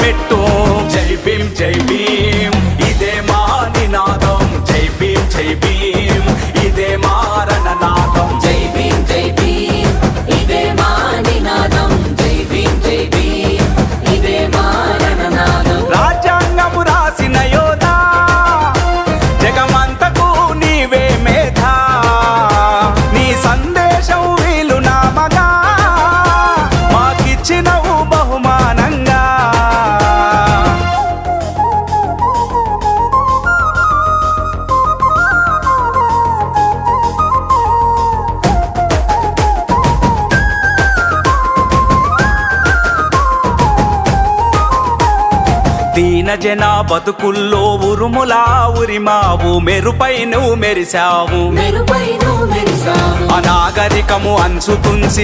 మెట్టు జై భీమ్ ఇదే మా నినాదం జై భీమ్ ఇదే మా రణనాదం జై భీమ్ ఇదే మా నినాదం జై భీమ్ ఇదే మా రణనాదం రాజ్యాంగము రాసిన యోధా జగమంతకు నీవే మేధా నీ సందేశం వీలునామగా మాకిచ్చినవు బహుమానంగా దీన జన బతుకుల్లో ఉరుములా ఉరిమావు మెరుపై నువ్వు మెరిశావు మెరుపై నువ్వు మెరిసావు అనాగరికము అంచుతుంచి